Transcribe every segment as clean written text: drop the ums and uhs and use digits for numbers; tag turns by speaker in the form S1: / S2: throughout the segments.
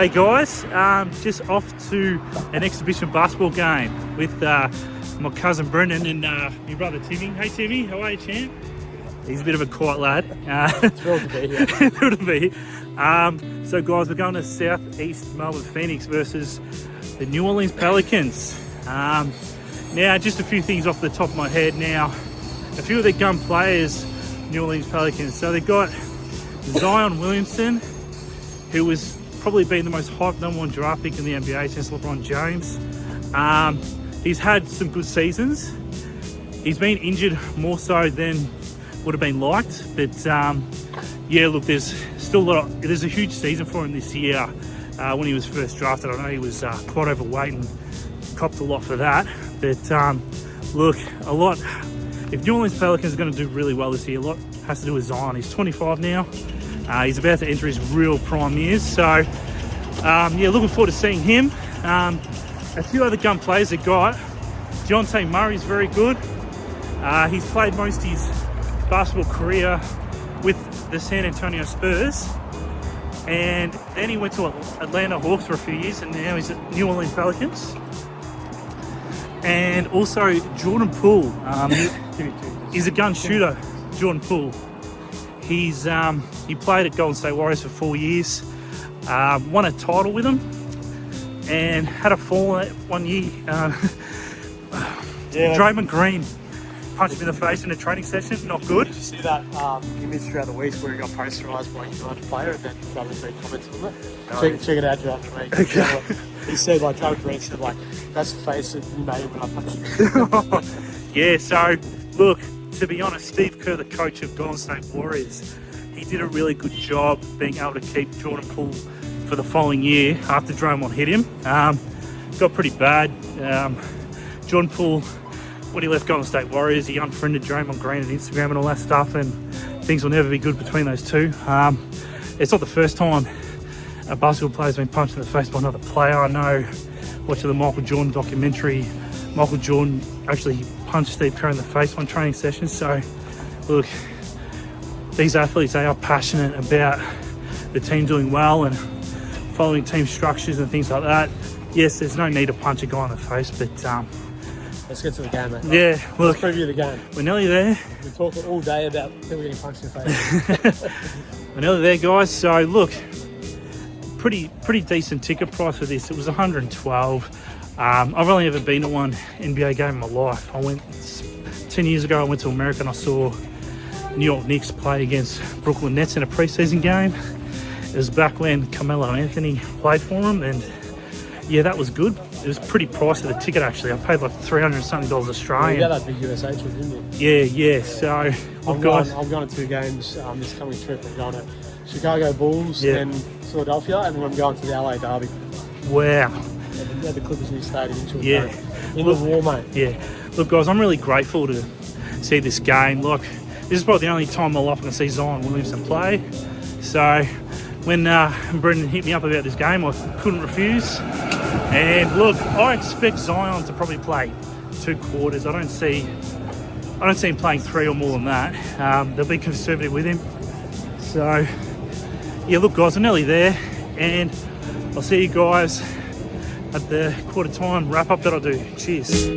S1: G'day guys, just off to an exhibition basketball game with my cousin Brendan and my brother Timmy. Hey Timmy, how are you, champ? He's a bit of a quiet lad.
S2: Thrilled to be here.
S1: Thrilled to be here. So guys, we're going to Southeast Melbourne Phoenix versus the New Orleans Pelicans. Now, just a few things off the top of my head now. A few of the gun players, New Orleans Pelicans. So they've got Zion Williamson, who was probably been the most hyped number 1 draft pick in the NBA since LeBron James. He's had some good seasons. He's been injured more so than would have been liked, but yeah, look, there's still there's a huge season for him this year. When he was first drafted, I know he was quite overweight and copped a lot for that, but look, if New Orleans Pelicans are going to do really well this year, a lot has to do with Zion. He's 25 now. He's about to enter his real prime years, so yeah, looking forward to seeing him. A few other gun players they got. Dejounte Murray's very good. He's played most of his basketball career with the San Antonio Spurs, and then he went to Atlanta Hawks for a few years, and now he's at New Orleans Pelicans. And also Jordan Poole, he's a gun shooter. Jordan Poole. He played at Golden State Warriors for 4 years, won a title with them, and had a fall in it 1 year. Draymond Green punched him in the face in a training session. Not good.
S2: Did you see that image throughout the week where he got posterised by a large player and then Draymond Green commented on it? Check it out after me.
S1: Okay.
S2: He said, like, Draymond Green said, like, that's the face that you made when I punched you.
S1: Yeah, so look, to be honest, Steve Kerr, the coach of Golden State Warriors, he did a really good job being able to keep Jordan Poole for the following year after Draymond hit him. Got pretty bad. Jordan Poole, when he left Golden State Warriors, he unfriended Draymond Green on Instagram and all that stuff, and things will never be good between those two. It's not the first time a basketball player's been punched in the face by another player. I know, watching the Michael Jordan documentary, Michael Jordan actually punched Steve Kerr in the face on training sessions. So look, these athletes, they are passionate about the team doing well and following team structures and things like that. Yes, there's no need to punch a guy in the face, but
S2: let's get to the game, mate.
S1: yeah, look,
S2: Let's preview the game.
S1: we're nearly there.
S2: We've been talking all day about people getting punched in the face.
S1: We're nearly there, guys. So look, pretty decent ticket price for this. It was 112. I've only ever been to one NBA game in my life. I went 10 years ago. I went to America and I saw New York Knicks play against Brooklyn Nets in a preseason game. It was back when Carmelo Anthony played for them, and yeah, that was good. It was pretty pricey, the ticket actually. I paid like $300 something Australian.
S2: You got that big USA trip, didn't you?
S1: Yeah. So
S2: I'm going to 2 games this coming trip. I'm going to Chicago Bulls and Philadelphia, and then I'm going to the LA Derby.
S1: Wow.
S2: At the Clippers new stadium in
S1: Look,
S2: the war, mate.
S1: Yeah. Look, guys, I'm really grateful to see this game. Look, this is probably the only time in my life I can see Zion Williamson play. So when Brendan hit me up about this game, I couldn't refuse. And look, I expect Zion to probably play 2 quarters. I don't see him playing 3 or more than that. They'll be conservative with him. So yeah, look, guys, I'm nearly there, and I'll see you guys at the quarter time wrap up that I do. Cheers.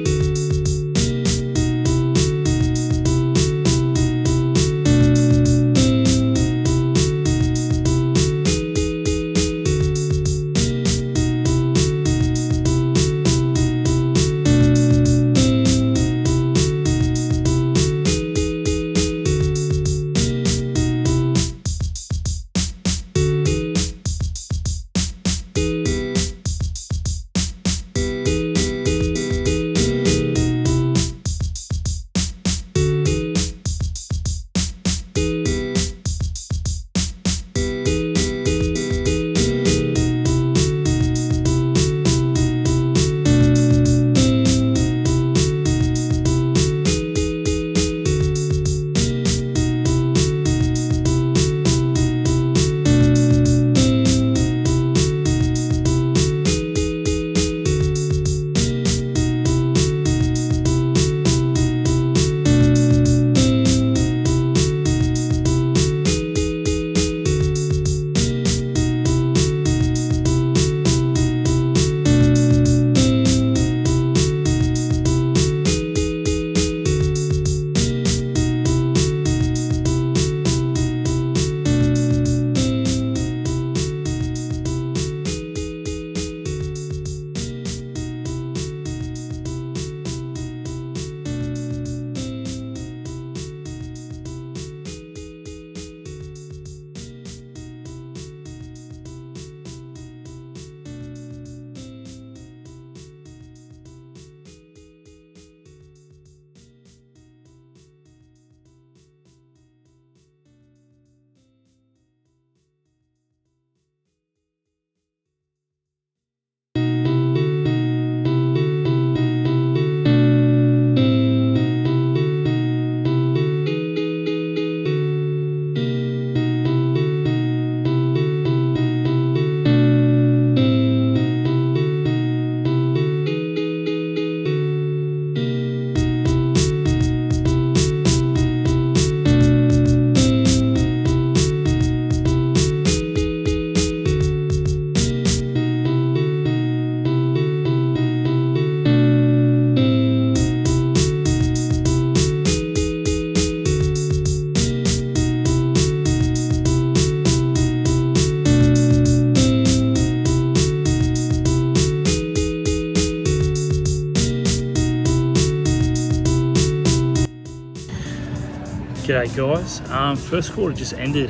S1: G'day guys. First quarter just ended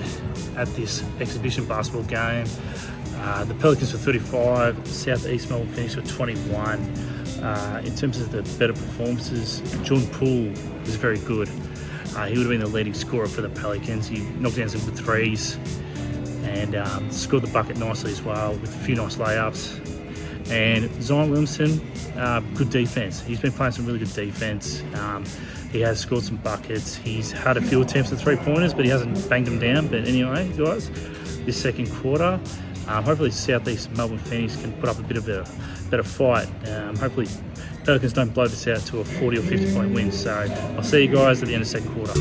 S1: at this exhibition basketball game. The Pelicans were 35, South East Melbourne Phoenix were 21. In terms of the better performances, Jordan Poole was very good. He would have been the leading scorer for the Pelicans. He knocked down some good threes and scored the bucket nicely as well with a few nice layups. And Zion Williamson, good defense. He's been playing some really good defense. He has scored some buckets. He's had a few attempts at three-pointers, but he hasn't banged them down. But anyway, guys, this second quarter, hopefully South East Melbourne Phoenix can put up a bit of a better fight. Hopefully Pelicans don't blow this out to a 40 or 50 point win. So I'll see you guys at the end of the second quarter.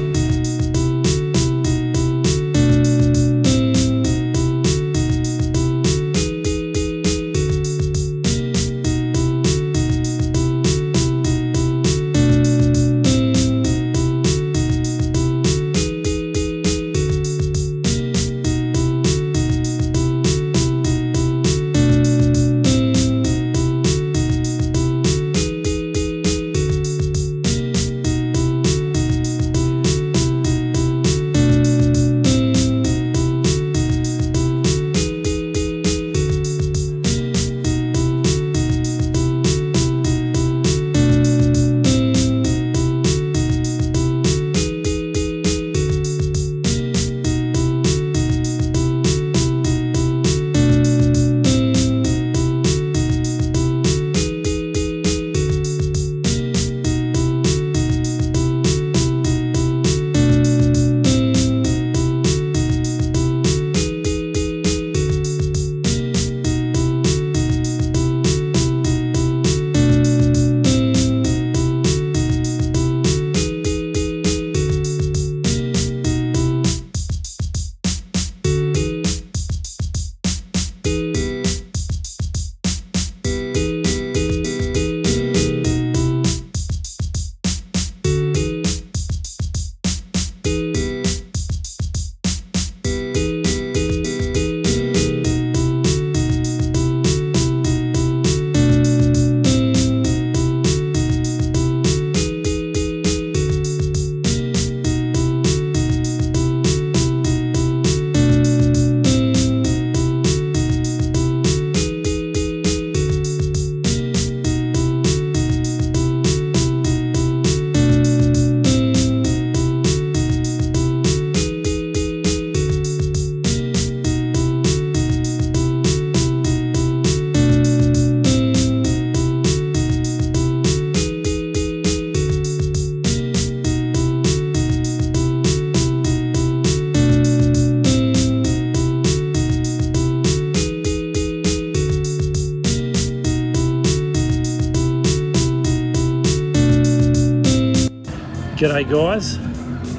S1: G'day guys,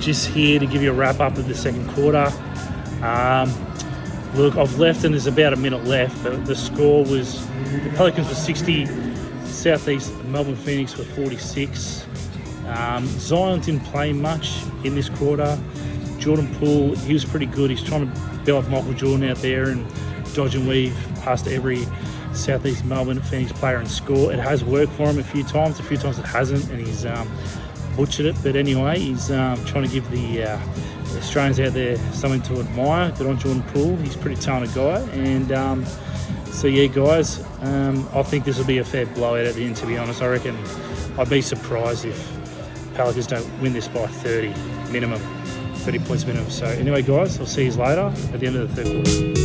S1: just here to give you a wrap up of the second quarter. Look, I've left and there's about a minute left, but the score was, the Pelicans were 60, South East Melbourne Phoenix were 46. Zion didn't play much in this quarter. Jordan Poole, he was pretty good. He's trying to build up Michael Jordan out there and dodge and weave past every South East Melbourne Phoenix player and score. It has worked for him a few times it hasn't, and he's butchered it. But anyway, he's trying to give the Australians out there something to admire. Good on Jordan Poole. He's a pretty talented guy. And so yeah, guys, I think this will be a fair blowout at the end, to be honest. I reckon I'd be surprised if Pelicans don't win this by 30 points minimum. So anyway, guys, I'll see you later at the end of the third quarter.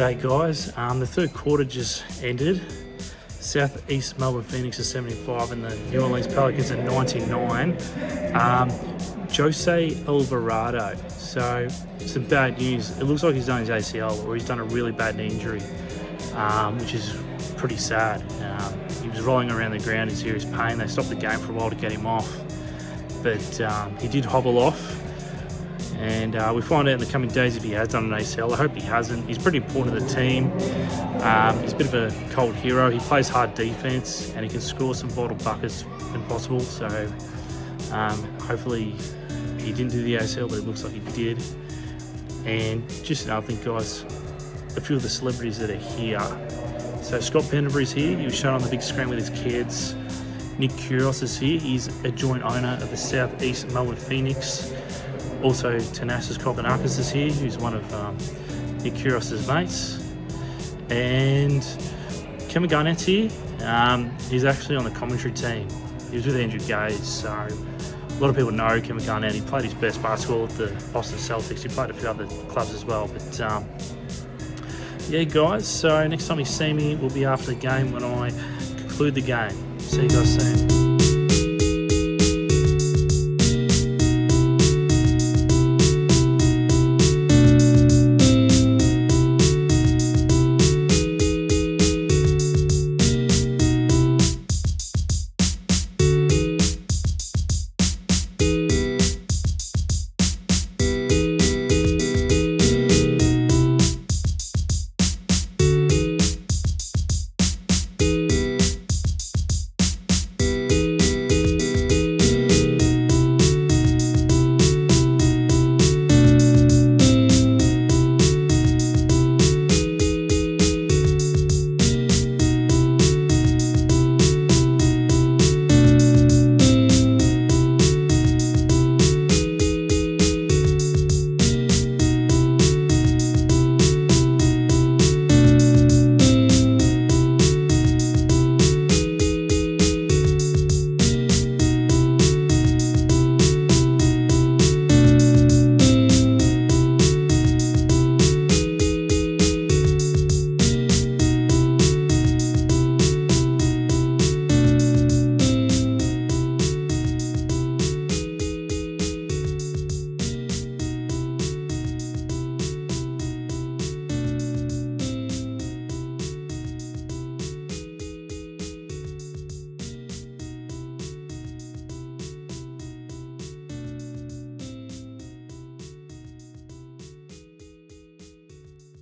S1: G'day guys, the third quarter just ended. South East Melbourne Phoenix is 75 and the New Orleans Pelicans are 99. Jose Alvarado, so some bad news. It looks like he's done his ACL or he's done a really bad knee injury, which is pretty sad. He was rolling around the ground in serious pain. They stopped the game for a while to get him off, but he did hobble off. And we find out in the coming days if he has done an ACL. I hope he hasn't. He's pretty important to the team. He's a bit of a cold hero. He plays hard defense and he can score some vital buckets when possible. So hopefully he didn't do the ACL, but it looks like he did. And just another thing, guys, a few of the celebrities that are here. So Scott Penderbury's here. He was shown on the big screen with his kids. Nick Kyrgios is here. He's a joint owner of the South East Melbourne Phoenix. Also, Thanasis Kokonakis is here, who's one of Nick Kyrgios' mates. And Kevin Garnett's here. He's actually on the commentary team. He was with Andrew Gaze, so a lot of people know Kevin Garnett. He played his best basketball at the Boston Celtics. He played a few other clubs as well. But yeah, guys, so next time you see me will be after the game when I conclude the game. See you guys soon.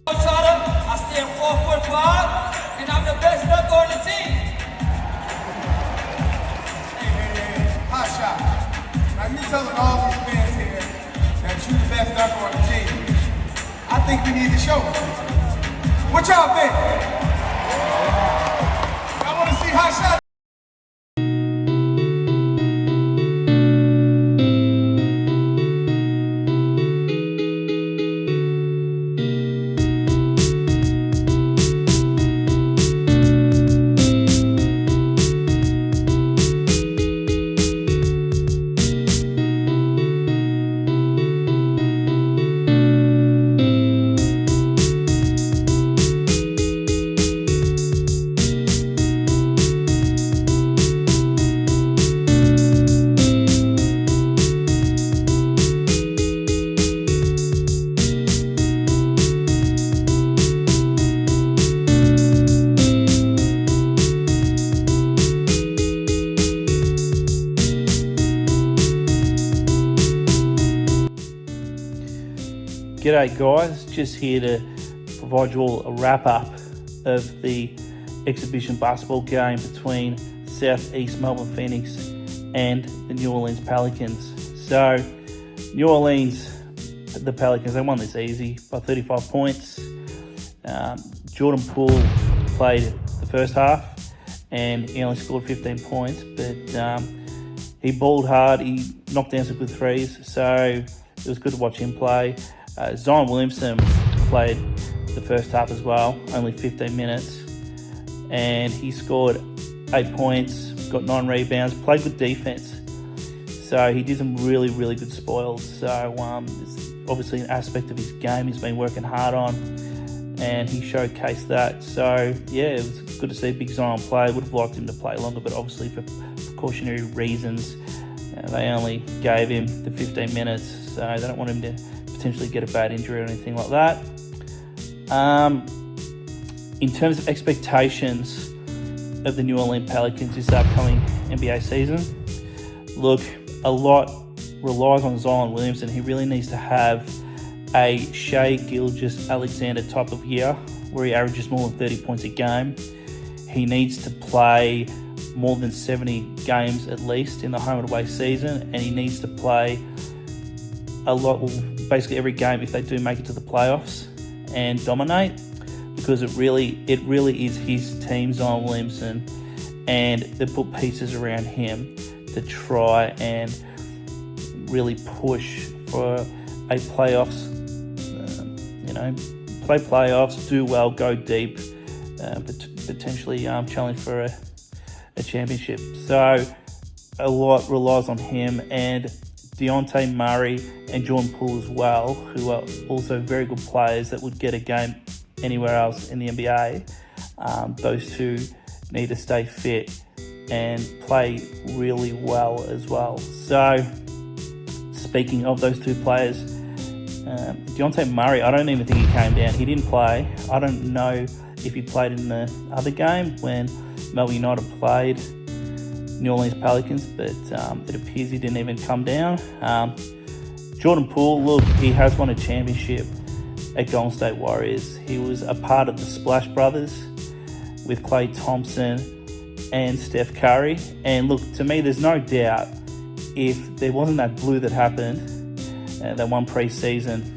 S3: I stand 4'5", and I'm the best dunk on the team.
S4: Hey, hot shot. Now you telling all these fans here that you the best dunker on the team. I think we need to show them. What y'all think? I want to see hot shot.
S1: G'day guys, just here to provide you all a wrap up of the exhibition basketball game between South East Melbourne Phoenix and the New Orleans Pelicans. So, New Orleans, the Pelicans, they won this easy by 35 points. Jordan Poole played the first half and he only scored 15 points, but he balled hard, he knocked down some good threes, so it was good to watch him play. Zion Williamson played the first half as well, only 15 minutes, and he scored 8 points, got 9 rebounds, played good defense. So he did some really, really good spoils. So it's obviously an aspect of his game he's been working hard on. and he showcased that. So yeah, it was good to see Big Zion play. Would have liked him to play longer, but obviously for precautionary reasons, they only gave him the 15 minutes, so they don't want him to potentially get a bad injury or anything like that. In terms of expectations of the New Orleans Pelicans this upcoming NBA season, look, a lot relies on Zion Williamson. He really needs to have a Shai Gilgeous-Alexander type of year where he averages more than 30 points a game. He needs to play more than 70 games at least in the home and away season, and he needs to play a lot, basically every game if they do make it to the playoffs and dominate, because it really is his team, Zion Williamson, and they put pieces around him to try and really push for a playoffs, play playoffs, do well, go deep, potentially challenge for a championship. So a lot relies on him, and Dejounte Murray and Jordan Poole as well, who are also very good players that would get a game anywhere else in the NBA. Those two need to stay fit and play really well as well. So speaking of those two players, Dejounte Murray, I don't even think he came down. He didn't play. I don't know if he played in the other game when Melbourne United played New Orleans Pelicans, but it appears he didn't even come down. Jordan Poole, look, he has won a championship at Golden State Warriors. He was a part of the Splash Brothers with Klay Thompson and Steph Curry. And look, to me, there's no doubt if there wasn't that blue that happened, that one pre-season,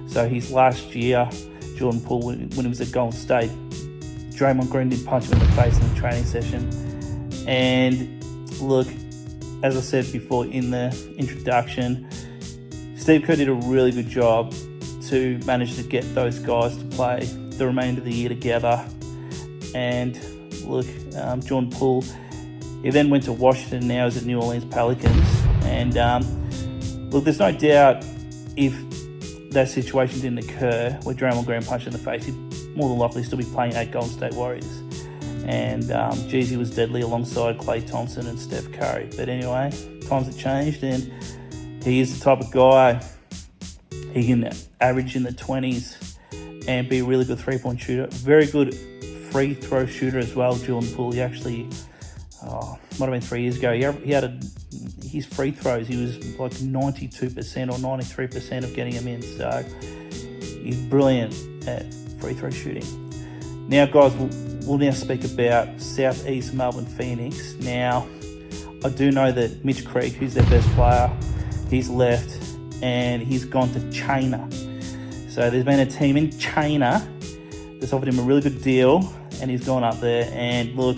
S1: so his last year, Jordan Poole, when he was at Golden State, Draymond Green did punch him in the face in the training session. And look, as I said before in the introduction, Steve Kerr did a really good job to manage to get those guys to play the remainder of the year together. And look, Jordan Poole, he then went to Washington, now is at New Orleans Pelicans. And look, there's no doubt if that situation didn't occur where Draymond Green punched in the face, he'd more than likely still be playing at Golden State Warriors. And Jeezy was deadly alongside Klay Thompson and Steph Curry. But anyway, times have changed, and he is the type of guy, he can average in the 20s and be a really good three-point shooter. Very good free throw shooter as well, Jordan Poole. He actually, might have been 3 years ago, he had his free throws, he was like 92% or 93% of getting them in. So he's brilliant at free throw shooting. Now, guys, we'll now speak about Southeast Melbourne Phoenix. Now, I do know that Mitch Creek, who's their best player, he's left and he's gone to China. So there's been a team in China that's offered him a really good deal, and he's gone up there. And look,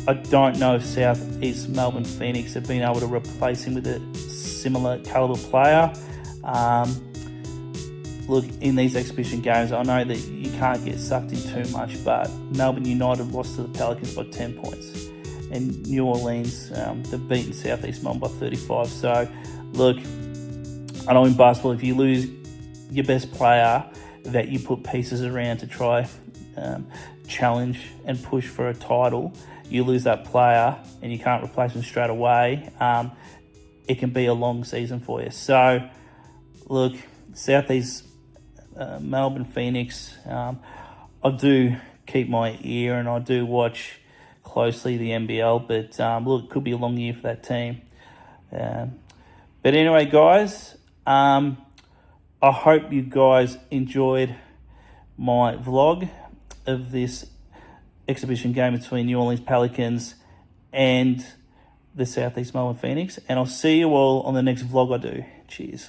S1: I don't know if Southeast Melbourne Phoenix have been able to replace him with a similar caliber player. Look, in these exhibition games, I know that you can't get sucked in too much, but Melbourne United lost to the Pelicans by 10 points. And New Orleans, they've beaten Southeast Melbourne by 35. So, look, I know in basketball, if you lose your best player that you put pieces around to try challenge and push for a title, you lose that player and you can't replace them straight away, it can be a long season for you. So, look, Southeast Melbourne Phoenix, I do keep my ear and I do watch closely the NBL, but look, it could be a long year for that team. But anyway, guys, I hope you guys enjoyed my vlog of this exhibition game between New Orleans Pelicans and the Southeast Melbourne Phoenix, and I'll see you all on the next vlog I do. Cheers.